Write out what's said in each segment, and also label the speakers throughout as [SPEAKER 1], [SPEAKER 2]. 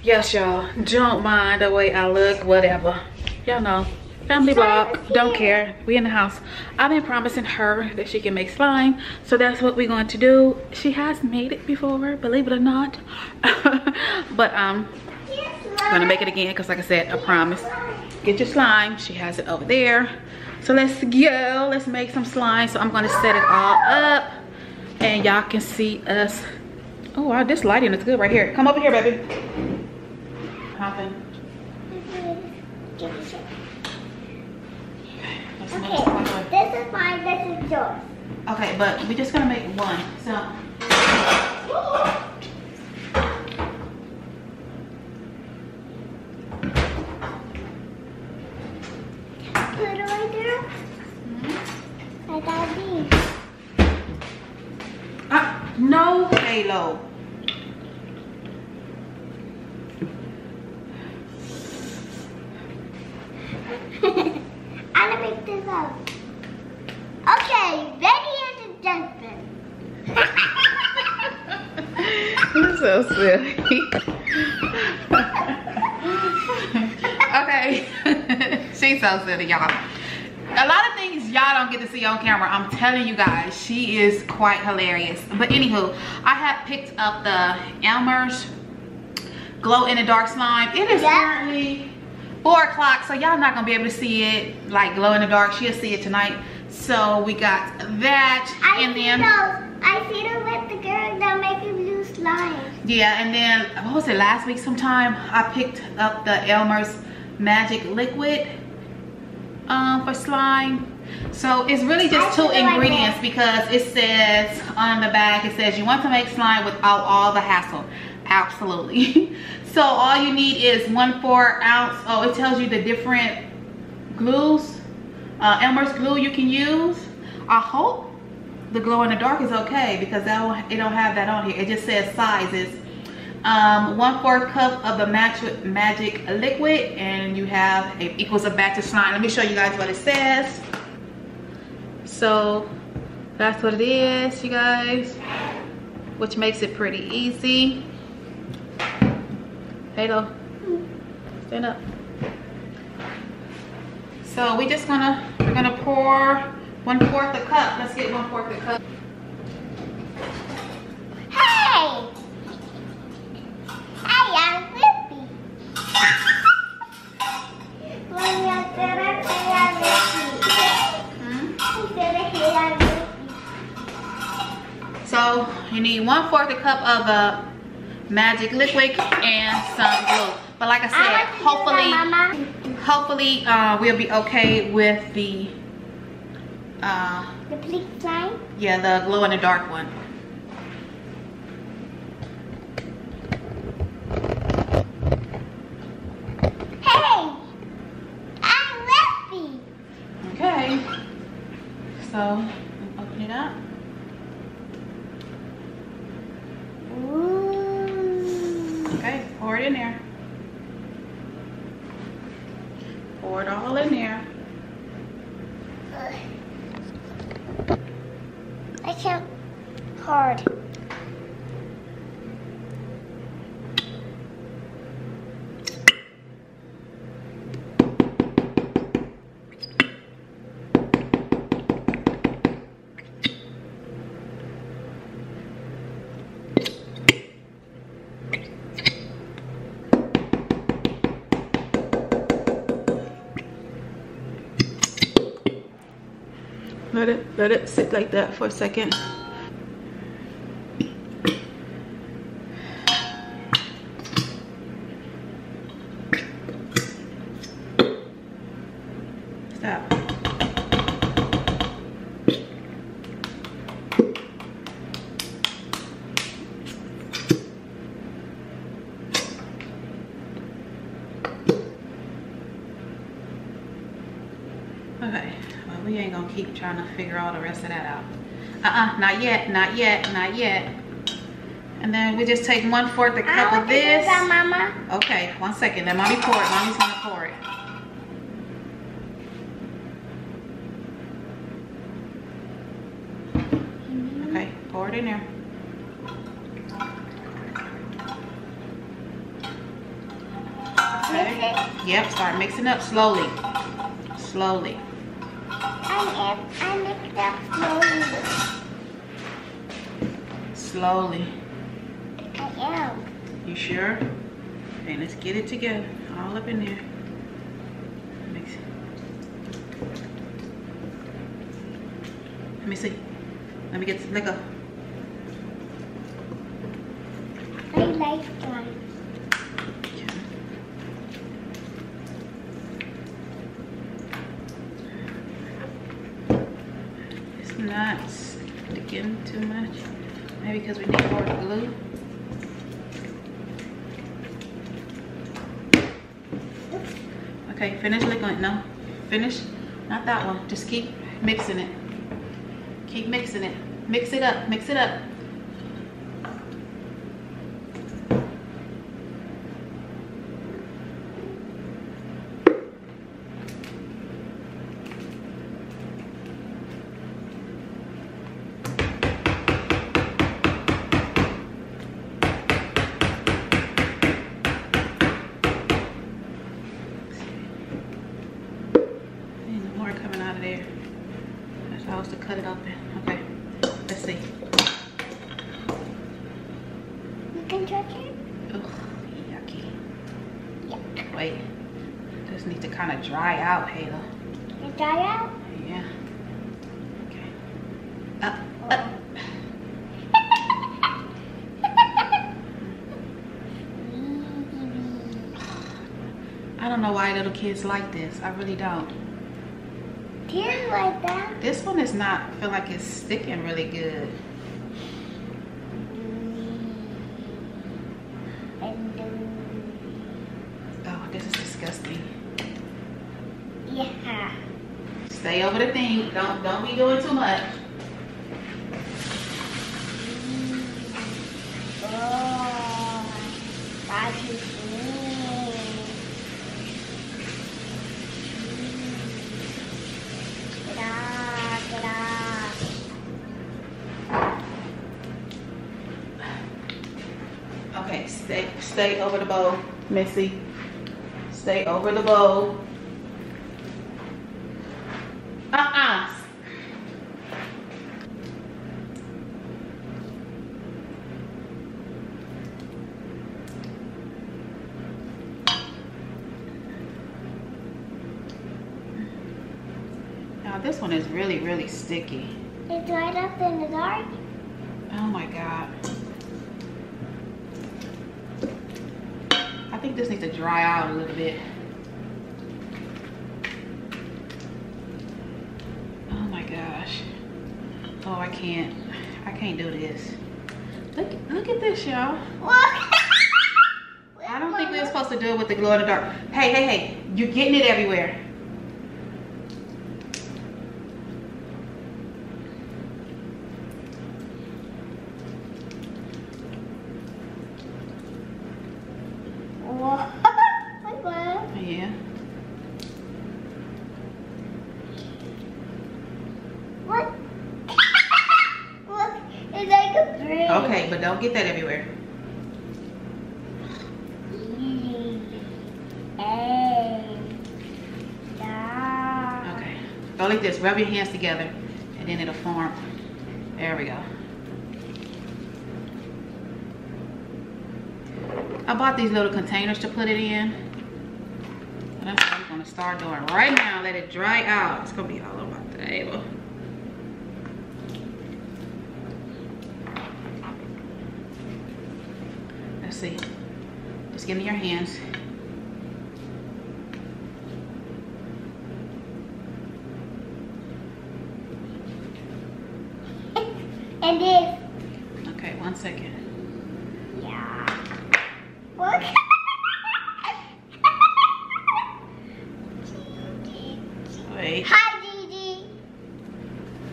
[SPEAKER 1] Yes, y'all, don't mind the way I look, whatever. Y'all know, family vlog, don't care. We in the house. I've been promising her that she can make slime, so that's what we're going to do. She has made it before, believe it or not. But I'm gonna make it again because, like I said, I promise. Get your slime. She has it over there. So let's go. Let's make some slime. So I'm gonna set it all up, and y'all can see us. Oh wow, this lighting is good right here. Come over here, baby. Hop in.
[SPEAKER 2] Okay, this is mine, this is yours.
[SPEAKER 1] Okay, but we're just gonna make one. So
[SPEAKER 2] put it right there. Like that.
[SPEAKER 1] No halo.
[SPEAKER 2] I'm gonna make this up. Okay, ready as a gentleman.
[SPEAKER 1] You're so silly. Okay. She's so silly, y'all. A lot of things y'all don't get to see on camera. I'm telling you guys, she is quite hilarious. But anywho, I have picked up the MEYER'S glow in the dark slime. It is currently 4 o'clock, so y'all not gonna be able to see it like glow in the dark. She'll see it tonight. So we got that,
[SPEAKER 2] I see those with the girl that making blue slime.
[SPEAKER 1] Yeah, and then what was it, last week sometime? I picked up the MEYER'S Magic Liquid for slime. So it's really just 2 ingredients because it says on the back, it says you want to make slime without all the hassle. Absolutely. So all you need is 1/4 ounce. Oh, it tells you the different glues, MEYER'S glue you can use. I hope the glow in the dark is okay because it don't have that on here. It just says sizes. 1/4 cup of the magic liquid, and you have it equals a batch of slime. Let me show you guys what it says. So that's what it is, you guys, which makes it pretty easy. Halo, stand up. So we're gonna pour 1/4 a cup. Let's get 1/4 a cup.
[SPEAKER 2] Hey! Hey, I'm Whippy.
[SPEAKER 1] So you need 1/4 a cup of the magic liquid and some glue. But like I said, hopefully we'll be okay with the
[SPEAKER 2] pink slime?
[SPEAKER 1] Yeah, the glow in the dark one.
[SPEAKER 2] Hey! I'm Whippy.
[SPEAKER 1] Okay. So open it up. Okay, pour it in there. Pour it all in there.
[SPEAKER 2] I can't hard.
[SPEAKER 1] Let it sit like that for a second. Stop. Okay, well, we ain't gonna keep trying to figure all the rest of that out. Not yet, not yet, not yet. And then we just take 1/4 a cup of this.
[SPEAKER 2] That, Mama.
[SPEAKER 1] Okay, 1 second. Let mommy pour it. Mommy's gonna pour it. Okay, pour it in there. Okay. Yep, start mixing up slowly. Slowly.
[SPEAKER 2] I mixed up slowly.
[SPEAKER 1] Slowly.
[SPEAKER 2] I am.
[SPEAKER 1] You sure? Okay, let's get it together. All up in there. Mix it. Let me see. Let me get some, let go.
[SPEAKER 2] I like slime.
[SPEAKER 1] Okay. It's not sticking too much. Maybe because we need more glue. Okay, finish licking it. No, finish. Not that one. Just keep mixing it. Keep mixing it. Mix it up. Mix it up. To cut it open. Okay, let's see.
[SPEAKER 2] You can touch it?
[SPEAKER 1] Ugh, yucky.
[SPEAKER 2] Yuck.
[SPEAKER 1] Wait, this needs to kind of dry out, Halo.
[SPEAKER 2] It dry out?
[SPEAKER 1] Yeah. Okay. I don't know why little kids like this. I really don't.
[SPEAKER 2] Kids like that.
[SPEAKER 1] This one is not, feel like it's sticking really good. Oh, this is disgusting.
[SPEAKER 2] Yeah.
[SPEAKER 1] Stay over the thing. Don't be doing too much.
[SPEAKER 2] Oh, that's good.
[SPEAKER 1] Okay, stay over the bowl, Missy. Stay over the bowl. Now this one is really, really sticky.
[SPEAKER 2] It dried up in the dark.
[SPEAKER 1] Oh my God. I think this needs to dry out a little bit. Oh my gosh. Oh, I can't do this. Look at this, y'all. I don't think we were supposed to do it with the glow in the dark. Hey, you're getting it everywhere. Yeah.
[SPEAKER 2] What? Look, it's like a brain.
[SPEAKER 1] Okay, but don't get that everywhere. Okay. Go like this. Rub your hands together, and then it'll form. There we go. I bought these little containers to put it in. That's what I'm gonna start doing right now. Let it dry out. It's gonna be all over the table. Let's see. Just give me your hands.
[SPEAKER 2] And this.
[SPEAKER 1] Okay, 1 second.
[SPEAKER 2] Yeah. What?
[SPEAKER 1] Wait.
[SPEAKER 2] Hi, Gigi.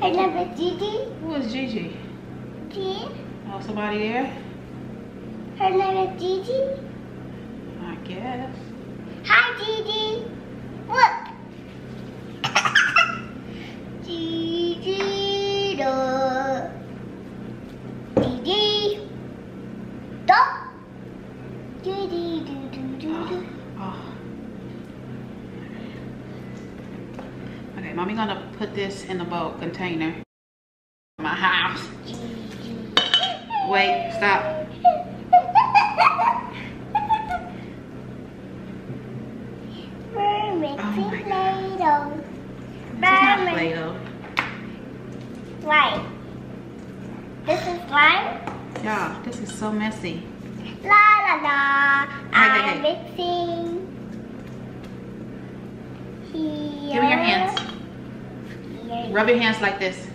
[SPEAKER 2] Her name is Gigi.
[SPEAKER 1] Who is Gigi?
[SPEAKER 2] Gigi.
[SPEAKER 1] Oh, somebody there?
[SPEAKER 2] Her name is Gigi.
[SPEAKER 1] I guess.
[SPEAKER 2] Hi, Gigi. Look. Gigi. Gigi. Stop. Gigi.
[SPEAKER 1] Oh. Okay, mommy gonna put this in the bulk container. My house. Wait, stop.
[SPEAKER 2] We're mixing Play-Doh.
[SPEAKER 1] This is not Play-Doh.
[SPEAKER 2] Right. This is slime?
[SPEAKER 1] Yeah, this is so messy.
[SPEAKER 2] La la la.
[SPEAKER 1] Hey.
[SPEAKER 2] I'm mixing. Here.
[SPEAKER 1] Give me your hands.
[SPEAKER 2] Here.
[SPEAKER 1] Rub your hands like this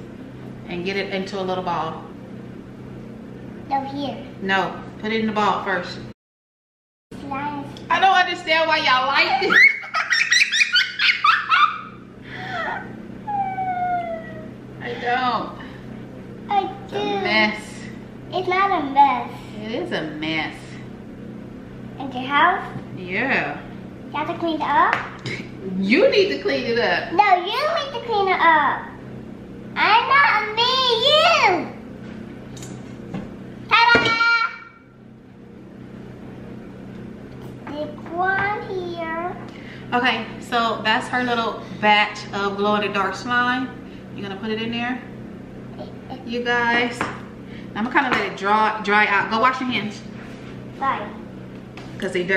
[SPEAKER 1] and get it into a little ball.
[SPEAKER 2] No, here.
[SPEAKER 1] No, put it in the ball first.
[SPEAKER 2] Slime.
[SPEAKER 1] I don't understand why y'all like this. I don't.
[SPEAKER 2] I
[SPEAKER 1] It's
[SPEAKER 2] do.
[SPEAKER 1] a mess.
[SPEAKER 2] It's not a mess.
[SPEAKER 1] It is a mess.
[SPEAKER 2] In your house?
[SPEAKER 1] Yeah.
[SPEAKER 2] You have to clean it up?
[SPEAKER 1] You need to clean it up.
[SPEAKER 2] No, you need to clean it up. I'm not me, you. Ta-da! Stick one here.
[SPEAKER 1] Okay, so that's her little batch of glow-in-the-dark slime. You're gonna put it in there, you guys. I'm gonna kind of let it dry out. Go wash your hands.
[SPEAKER 2] Sorry.
[SPEAKER 1] Because they dirty.